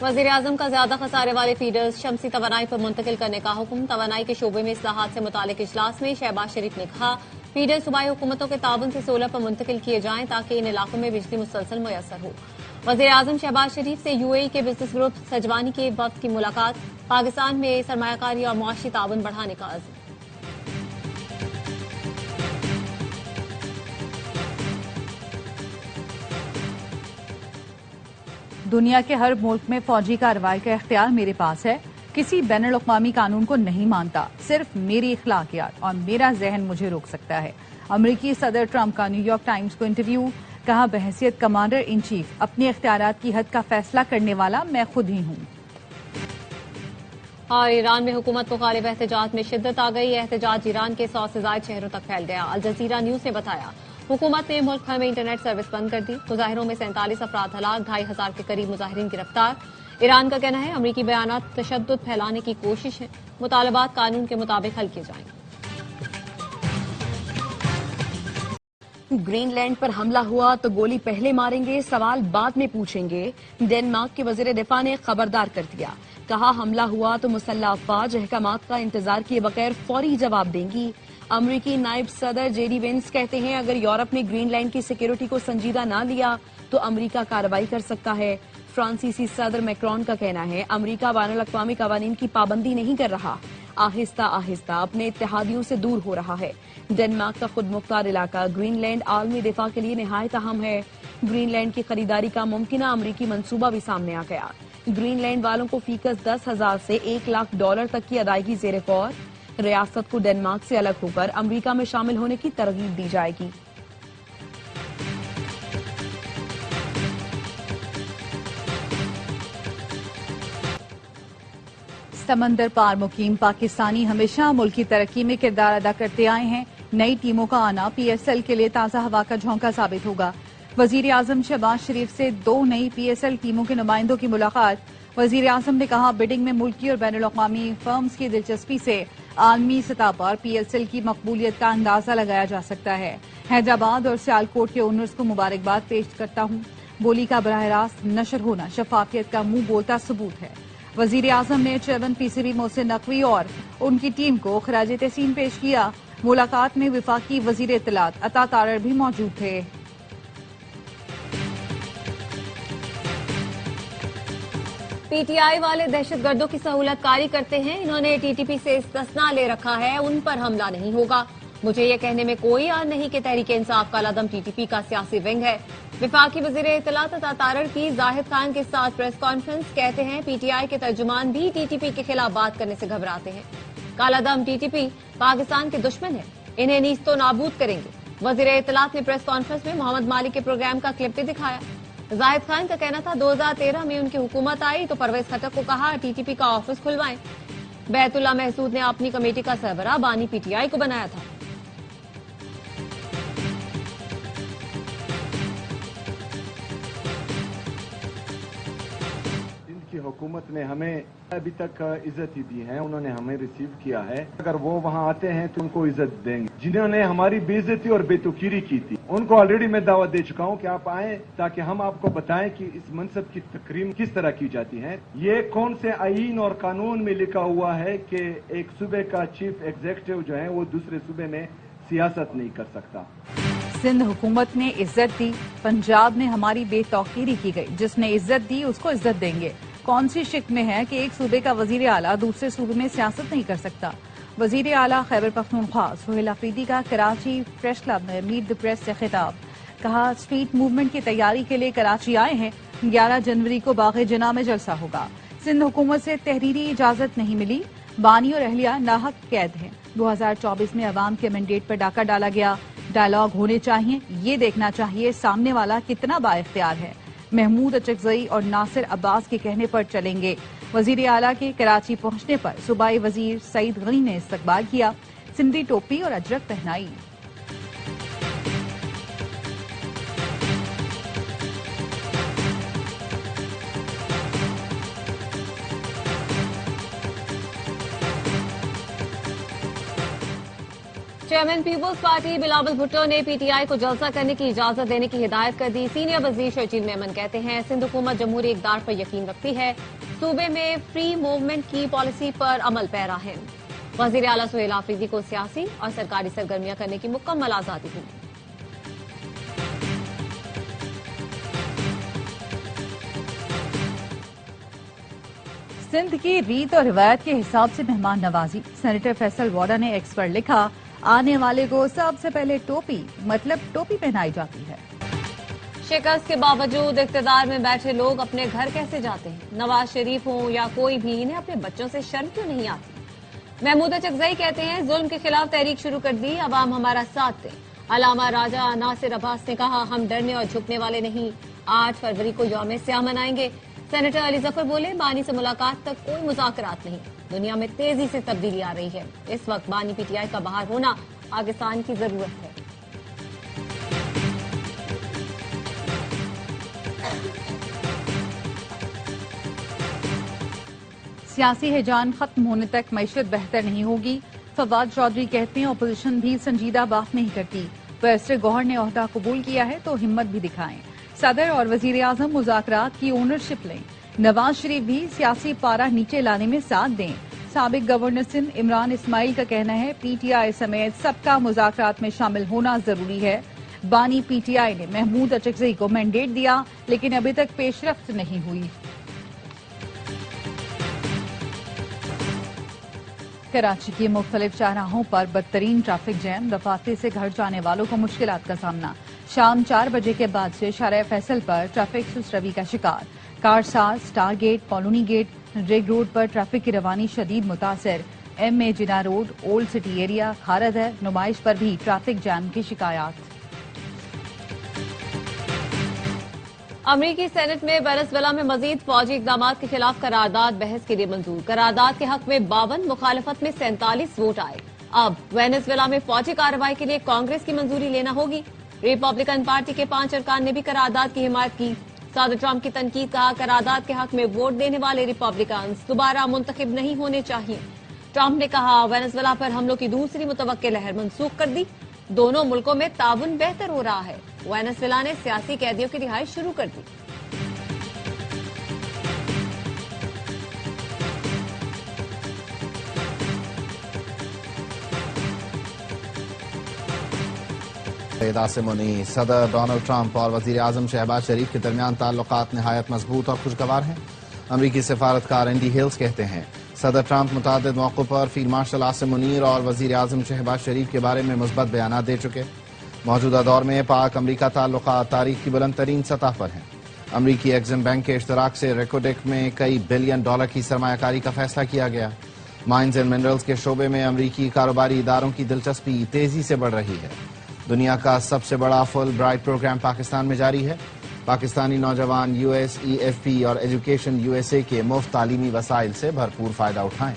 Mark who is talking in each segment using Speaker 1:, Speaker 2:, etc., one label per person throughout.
Speaker 1: वज़ीर आज़म का ज्यादा खसारे वाले फीडर्स शमसी तवानाई पर मुंतकिल करने का हुक्म। तवानाई के शोबे में इस्लाहात से मुतालिक इजलास में शहबाज शरीफ ने कहा फीडर सूबाई हुकूमतों के ताबन से सोलर पर मुंतकिल किए जाएं ताकि इन इलाकों में बिजली मुसलसल मुयसर हो। वज़ीर आज़म शहबाज शरीफ से यूएई के बिजनेस ग्रुप सजवानी के वफ्द की मुलाकात। पाकिस्तान में सरमायाकारी और मुआशी ताबन बढ़ाने का अज़्म।
Speaker 2: दुनिया के हर मुल्क में फौजी कार्रवाई का इख्तियार मेरे पास है। किसी बैनुल अक़वामी कानून को नहीं मानता, सिर्फ मेरी इखलाकियात और मेरा जहन मुझे रोक सकता है। अमरीकी सदर ट्रंप का न्यूयॉर्क टाइम्स को इंटरव्यू। कहा बहैसियत कमांडर इन चीफ अपने इख्तियारात की हद का फैसला करने वाला मैं खुद ही हूँ।
Speaker 1: और ईरान में हुकूमत मुखालिफ एहतजाज में शिद्दत आ गई। एहतजाज ईरान के 100 से ज़ायद शहरों तक फैल गया। अल जज़ीरा न्यूज ने बताया हुकूमत ने मुल्क भर में इंटरनेट सर्विस बंद कर दी। मुजाहिरों में 47 अफराद हलाक, 2,500 के करीब मुजाहिरीन गिरफ्तार। ईरान का कहना है अमरीकी बयानात तशद्दुद फैलाने की कोशिश है। मुतालबात कानून के मुताबिक हल किए जाएंगे।
Speaker 3: ग्रीनलैंड पर हमला हुआ तो गोली पहले मारेंगे, सवाल बाद में पूछेंगे। डेनमार्क के वजीर दिफा ने खबरदार कर दिया। कहा हमला हुआ तो मुसल्लह अफवाज अहकामात का इंतजार किए बगैर फौरी जवाब देंगी। अमरीकी नायब सदर जेडी वेंस कहते हैं अगर यूरोप ने ग्रीनलैंड की सिक्योरिटी को संजीदा ना लिया तो अमरीका कार्रवाई कर सकता है। फ्रांसीसी सदर मैक्रोन का कहना है अमरीका बैनुल अक़वामी कवानीन की पाबंदी नहीं कर रहा, आहिस्ता आहिस्ता अपने इत्तेहादियों से दूर हो रहा है। डेनमार्क का खुद मुख्तार इलाका ग्रीनलैंड आलमी दिफा के लिए निहायत अहम है। ग्रीनलैंड की खरीदारी का मुमकिन अमरीकी मंसूबा भी सामने आ गया। ग्रीनलैंड वालों को फीकस 10,000 से $1 लाख तक की अदायगी ज़ेरे गौर। रियासत को डेनमार्क से अलग होकर अमरीका में शामिल होने की तरगीब दी जाएगी।
Speaker 2: समंदर पार मुकीम पाकिस्तानी हमेशा मुल्क की तरक्की में किरदार अदा करते आए हैं। नई टीमों का आना PSL के लिए ताज़ा हवा का झोंका साबित होगा। वजीर आजम शहबाज शरीफ से 2 नई PSL टीमों के नुमाइंदों की मुलाकात। वजीर आजम ने कहा बिडिंग में मुल्की और बैनुल अक़वामी फर्म्स की दिलचस्पी से आलमी सतह पर PSL की मकबूलियत का अंदाजा लगाया जा सकता है। हैदराबाद और सियालकोट के ओनर्स को मुबारकबाद पेश करता हूँ। बोली का बराह रास्त नशर होना शफाफियत का मुंह बोलता सबूत है। वजीर आजम ने चेयरमैन PCB मोहसिन नकवी और उनकी टीम को खराज तहसीन पेश किया। मुलाकात में वफाकी वजीर इत्तलात अता तारर भी मौजूद थे।
Speaker 1: PTI वाले दहशतगर्दों की सहूलत कारी करते हैं। इन्होंने TTP से इस्तिस्ना ले रखा है, उन पर हमला नहीं होगा। मुझे ये कहने में कोई याद नहीं कि तहरीक इंसाफ का लदम TTP का सियासी विंग है। विफाकी वजीर इत्तलात अता तारर की जाहिद खान के साथ प्रेस कॉन्फ्रेंस। कहते हैं PTI के तर्जुमान भी TTP के खिलाफ बात करने से घबराते हैं। कालादम TTP पाकिस्तान के दुश्मन है, इन्हें नीस्तो नाबूद करेंगे। वजीर इत्तलात ने प्रेस कॉन्फ्रेंस में मोहम्मद मालिक के प्रोग्राम का क्लिप भी दिखाया। जाहिद खान का कहना था 2013 में उनकी हुकूमत आई तो परवेज खटक को कहा TTP का ऑफिस खुलवाएं। बैतुल्ला महसूद ने अपनी कमेटी का सरबराह बानी PTI को बनाया था।
Speaker 4: हुकूमत ने हमें अभी तक इज्जत ही दी है, उन्होंने हमें रिसीव किया है। अगर वो वहाँ आते हैं तो उनको इज्जत देंगे। जिन्होंने हमारी बेइज्जती और बेतुकीरी की थी उनको ऑलरेडी मैं दावत दे चुका हूँ कि आप आए ताकि हम आपको बताएं कि इस मनसब की तकरीम किस तरह की जाती है। ये कौन से आईन और कानून में लिखा हुआ है कि एक सूबे का चीफ एग्जीक्यूटिव जो है वो दूसरे सूबे में सियासत नहीं कर सकता।
Speaker 2: सिंध हुकूमत ने इज्जत दी, पंजाब ने हमारी बेतौकीरी की गई। जिसने इज्जत दी उसको इज्जत देंगे। कौन सी शिक में है कि एक सूबे का वजीर आला दूसरे सूबे में सियासत नहीं कर सकता। वजीर आला खैबर पख्तूनख्वा सुहेल अफरीदी का कराची प्रेस क्लब में मीट द प्रेस से खिताब। कहा स्ट्रीट मूवमेंट की तैयारी के लिए कराची आए हैं। 11 जनवरी को बाग़े जना में जलसा होगा। सिंध हुकूमत से तहरीरी इजाजत नहीं मिली, बानी और अहलिया नाहक कैद हैं। 2024 में अवाम के मैंडेट पर डाका डाला गया। डायलॉग होने चाहिए, ये देखना चाहिए सामने वाला कितना बाइख्तियार है। महमूद अचकजई और नासिर अब्बास के कहने पर चलेंगे। वजीर आला के कराची पहुंचने पर सूबाई वजीर सईद गनी ने इस्तकबाल किया। सिंधी टोपी और अजरक पहनाई।
Speaker 1: Chairman peoples party Bilawal Bhutto نے پی ٹی آئی کو جلسہ کرنے کی اجازت دینے کی ہدایت کر دی. سینئر وزیر شرجیل میمن کہتے ہیں سندھ حکومت جمہوری اقدار پر یقین رکھتی ہے, صوبے میں فری موومنٹ کی پالیسی پر عمل پیرا ہے. وزیر اعلیٰ سہیل آفریدی کو سیاسی اور سرکاری سرگرمیاں کرنے کی مکمل آزادی ہوگی.
Speaker 2: سندھ کی ریت اور روایت کے حساب سے مہمان نوازی. سینیٹر فیصل واڈا نے ایکس پر لکھا, آنے والے کو سب سے پہلے ٹوپی مطلب ٹوپی پہنائی جاتی ہے.
Speaker 1: شکست کے باوجود اقتدار میں بیٹھے لوگ اپنے گھر کیسے جاتے ہیں؟ نواز شریف ہوں یا کوئی بھی, انہیں اپنے بچوں سے شرم کیوں نہیں آتی؟ محمود چکزئی کہتے ہیں ظلم کے خلاف تحریک شروع کر دی, عوام ہمارا ساتھ دیں. علامہ راجہ ناصر عباس نے کہا ہم ڈرنے اور جھکنے والے نہیں, 8 فروری کو یوم سیاہ منائیں گے. سینیٹر علی ظفر بولے بانی سے ملاقات تک کوئی مذاکرات نہیں, دنیا میں تیزی سے تبدیلی آ رہی ہے, اس وقت بانی پی ٹی آئی کا باہر ہونا پاکستان کی ضرورت ہے.
Speaker 2: سیاسی ہیجان ختم ہونے تک معیشت بہتر نہیں ہوگی. فواد چودھری کہتے ہیں اپوزیشن بھی سنجیدہ بات نہیں کرتی. ویسٹر گوہر نے عہدہ قبول کیا ہے تو ہمت بھی دکھائیں. صدر اور وزیر اعظم مذاکرات کی اونرشپ لیں. نواز شریف بھی سیاسی پارا نیچے لانے میں ساتھ دیں. سابق گورنر سندھ عمران اسماعیل کا کہنا ہے پی ٹی آئی سمیت سب کا مذاکرات میں شامل ہونا ضروری ہے. بانی پی ٹی آئی نے محمود چکزئی کو مینڈیٹ دیا لیکن ابھی تک پیش رفت نہیں ہوئی. کراچی کی مختلف چاراہوں پر بدترین ٹریفک جیم, دفاتر سے گھر جانے والوں کو مشکلات کا سامنا. شام 4 بجے کے بعد سے شارع فیصل پر ٹریفک سست روی کا شکار. کارساز, اسٹار گیٹ, کالونی گیٹ, ریگ روڈ پر ٹریفک کی روانی شدید متاثر. ایم اے جنا روڈ, اولڈ سٹی ایریا, کھارد ہے, نمائش پر بھی ٹریفک جام کی شکایات.
Speaker 1: امریکی سینٹ میں وینزویلا میں مزید فوجی اقدامات کے خلاف قرارداد بحث کے لیے منظور. قرارداد کے حق میں 52, مخالفت میں 47 ووٹ آئے. اب وینزویلا میں فوجی کارروائی کے لیے کانگریس کی منظوری لینا ہوگی. ریپبلکن پارٹی کے 5 ارکان نے بھی قرارداد کی حمایت کی. صدر ٹرمپ کی تنقید, کہا قرارداد کے حق میں ووٹ دینے والے ریپبلکنز دوبارہ منتخب نہیں ہونے چاہیے. ٹرمپ نے کہا وینزویلا پر حملوں کی دوسری متوقع لہر منسوخ کر دی. دونوں ملکوں میں تعاون بہتر ہو رہا ہے. وینزویلا نے سیاسی قیدیوں کی رہائی شروع کر دی.
Speaker 5: عاصم منی. صدر ڈونلڈ ٹرمپ اور وزیر اعظم شہباز شریف کے درمیان تعلقات نہایت مضبوط اور خوشگوار ہیں. امریکی سفارتکار اینڈی ہلز کہتے ہیں صدر ٹرمپ متعدد موقعوں پر فیلڈ مارشل عاصم منیر اور وزیر اعظم شہباز شریف کے بارے میں مثبت بیانات دے چکے. موجودہ دور میں پاک امریکہ تعلقات تاریخ کی بلند ترین سطح پر ہیں. امریکی ایگزم بینک کے اشتراک سے ریکوڈیک میں کئی بلین ڈالر کی سرمایہ کاری کا فیصلہ کیا گیا. مائنز اینڈ منرلز کے شعبے میں امریکی کاروباری اداروں کی دلچسپی تیزی سے بڑھ رہی ہے. دنیا کا سب سے بڑا فل برائٹ پروگرام پاکستان میں جاری ہے. پاکستانی نوجوان U S E F P اور ایجوکیشن یو ایس اے کے مفت تعلیمی وسائل سے بھرپور فائدہ اٹھائیں.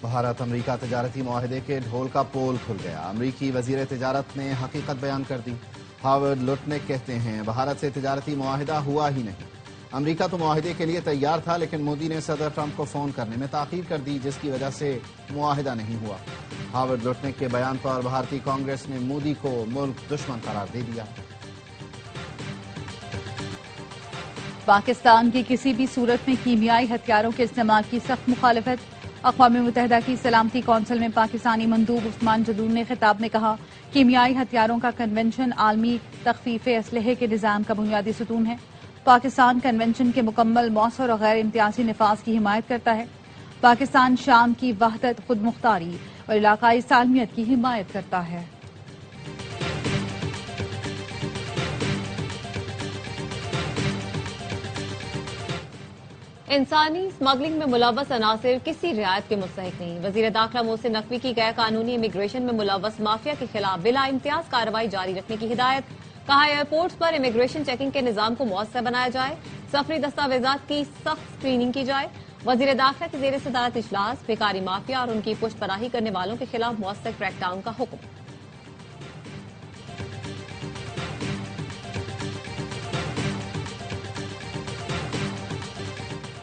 Speaker 5: بھارت امریکہ تجارتی معاہدے کے ڈھول کا پول کھل گیا. امریکی وزیر تجارت نے حقیقت بیان کر دی. ہاورڈ لوٹنک کہتے ہیں بھارت سے تجارتی معاہدہ ہوا ہی نہیں. امریکہ تو معاہدے کے لیے تیار تھا لیکن مودی نے صدر ٹرمپ کو فون کرنے میں تاخیر کر دی جس کی وجہ سے معاہدہ نہیں ہوا. ہاورڈ لوٹنک کے بیان پر بھارتی کانگریس نے مودی کو ملک دشمن قرار دے دیا.
Speaker 2: پاکستان کی کسی بھی صورت میں کیمیائی ہتھیاروں کے استعمال کی سخت مخالفت. اقوام متحدہ کی سلامتی کونسل میں پاکستانی مندوب عثمان جدور نے خطاب میں کہا کیمیائی ہتھیاروں کا کنونشن عالمی تخفیف اسلحے کے نظام کا بنیادی ستون ہے. پاکستان کنونشن کے مکمل مؤثر اور غیر امتیازی نفاذ کی حمایت کرتا ہے. پاکستان شام کی وحدت, خود مختاری اور علاقائی سالمیت کی حمایت کرتا ہے.
Speaker 1: انسانی اسمگلنگ میں ملوث عناصر کسی رعایت کے مستحق نہیں. وزیر داخلہ محسن نقوی کی غیر قانونی امیگریشن میں ملوث مافیا کے خلاف بلا امتیاز کارروائی جاری رکھنے کی ہدایت. کہا ایئرپورٹس پر امیگریشن چیکنگ کے نظام کو مؤثر بنایا جائے. سفری دستاویزات کی سخت اسکریننگ کی جائے. وزیر داخلہ کے زیر صدارت اجلاس بھیکاری مافیا اور ان کی پشت پناہی کرنے والوں کے خلاف مؤثر کریک ڈاؤن کا حکم.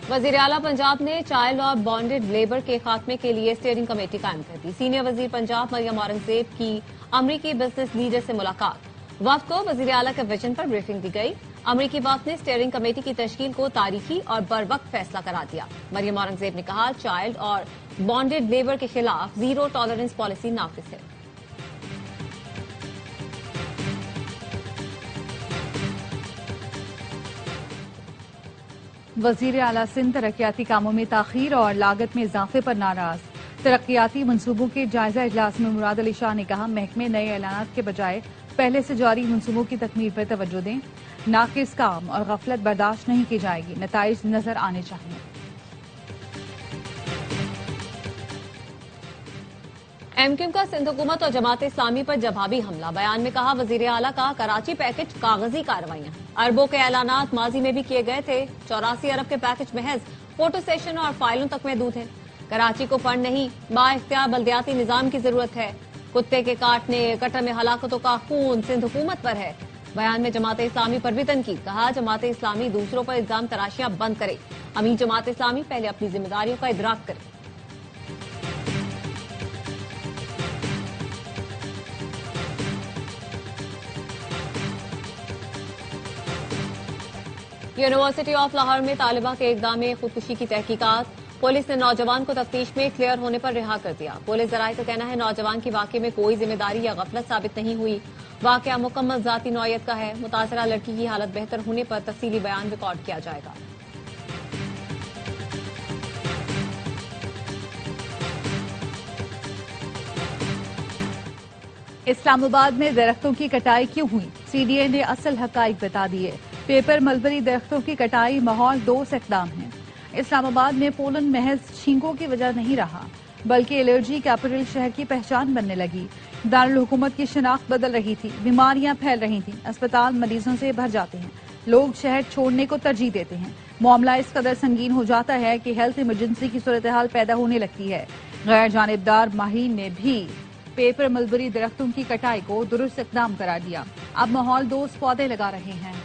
Speaker 1: वजीर आला पंजाब ने चाइल्ड और बॉन्डेड लेबर के खात्मे के लिए स्टीयरिंग कमेटी कायम कर दी। सीनियर वजीर पंजाब मरियम औरंगजेब की अमरीकी बिजनेस लीडर से मुलाकात। वफ्द को वजीर आला के विजन पर ब्रीफिंग दी गई। अमरीकी वफ्द ने स्टीयरिंग कमेटी की तश्कील को तारीखी और बरवक्त फैसला करार दिया। मरियम औरंगजेब ने कहा, चाइल्ड और बॉन्डेड लेबर के खिलाफ जीरो टॉलरेंस पॉलिसी नाफिज है।
Speaker 2: वजीर आला सिंध तरक्याती कामों में ताखीर और लागत में इजाफे पर नाराज। तरक्याती मंसूबों के जायजा इजलास में मुराद अली शाह ने कहा, महकमे नए ऐलानात के बजाय पहले से जारी मंसूबों की तकमील पर तवज्जो दें। नाकिस काम और गफलत बर्दाश्त नहीं की जाएगी, नताइज नजर आने चाहिए।
Speaker 1: एमक्यूएम का सिंध हुकूमत और जमात इस्लामी पर जवाबी हमला। बयान में कहा, वजीर आला का कराची पैकेज कागजी कार्रवाइयां। अरबों के ऐलानात माजी में भी किए गए थे। 84 अरब के पैकेज महज फोटो सेशन और फाइलों तक महदूद है। कराची को फंड नहीं, बाइख्तियार बल्दियाती निजाम की जरूरत है। कुत्ते के काटने, कटर में हलाकतों का खून सिंध हुकूमत पर है। बयान में जमात इस्लामी पर भी तनकीद। कहा, जमात इस्लामी दूसरों पर इल्जाम तराशियां बंद करे। अमीर जमात इस्लामी पहले अपनी जिम्मेदारियों का इदराक करे। यूनिवर्सिटी ऑफ लाहौर में तालिबा के इकदाम खुदकुशी की तहकीकात। पुलिस ने नौजवान को तफ्तीश में क्लियर होने पर रिहा कर दिया। पुलिस जराये का कहना है, नौजवान की वाकये में कोई जिम्मेदारी या गफलत साबित नहीं हुई। वाकया मुकम्मल जाती नौयत का है। मुतासरा लड़की की हालत बेहतर होने पर तफसीली बयान रिकॉर्ड किया जाएगा।
Speaker 2: इस्लामाबाद में दरख्तों की कटाई क्यों हुई, सीडीए ने असल हकाइक बता दिए। पेपर मलबरी दरख्तों की कटाई माहौल दोस्त इक़दाम है। इस्लामाबाद में पोलन महज छींकों की वजह नहीं रहा, बल्कि एलर्जी कैपिटल शहर की पहचान बनने लगी। दारुल हुकूमत की शिनाख्त बदल रही थी, बीमारियां फैल रही थीं, अस्पताल मरीजों से भर जाते हैं, लोग शहर छोड़ने को तरजीह देते हैं। मामला इस कदर संगीन हो जाता है कि हेल्थ इमरजेंसी की सूरत हाल पैदा होने लगती है। गैर जानिबदार माहिरीन ने भी पेपर मलबरी दरख्तों की कटाई को दुरुस्त इक़दाम करार दिया। अब माहौल दोस्त पौधे लगा रहे हैं।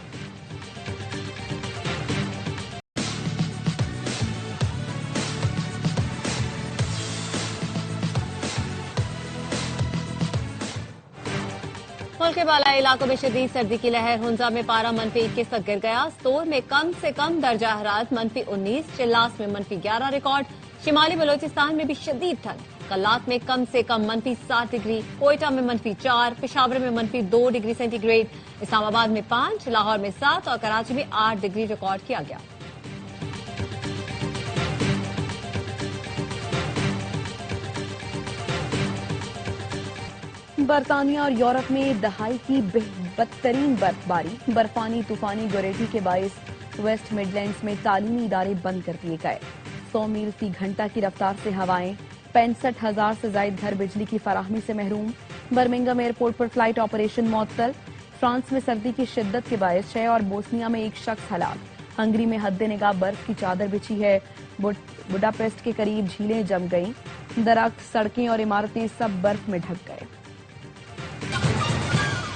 Speaker 1: मुल्क के बालाई इलाकों में शदीद सर्दी की लहर। हुंजा में पारा -21 तक गिर गया। स्टोर में कम से कम दर्जा हरारत -19, चिल्लास में -11 रिकॉर्ड। शिमाली बलोचिस्तान में भी शदीद ठंड। कल्लात में कम से कम -7 डिग्री, कोयटा में -4, पेशावर में -2 डिग्री सेंटीग्रेड, इस्लामाबाद में 5, लाहौर में 7 और कराची में 8 डिग्री रिकॉर्ड किया गया।
Speaker 3: बरतानिया और यूरोप में दहाई की बदतरीन बर्फबारी। बर्फानी तूफानी गोरेटी के बायस वेस्ट मिडलैंड्स में तालीमी इदारे बंद कर दिए गए। 100 मील फी घंटा की रफ्तार से हवाएं। 65,000 से ज्यादा घर बिजली की फराहमी से महरूम। बर्मिंघम एयरपोर्ट पर फ्लाइट ऑपरेशन मुअत्तल। फ्रांस में सर्दी की शिद्दत के बायस 6 और बोस्निया में 1 शख्स हलाक। हंगरी में हद निगाह बर्फ की चादर बिछी है। बुडापेस्ट के करीब झीलें जम गईं। दरख्त, सड़कें और इमारतें सब बर्फ में ढक गए।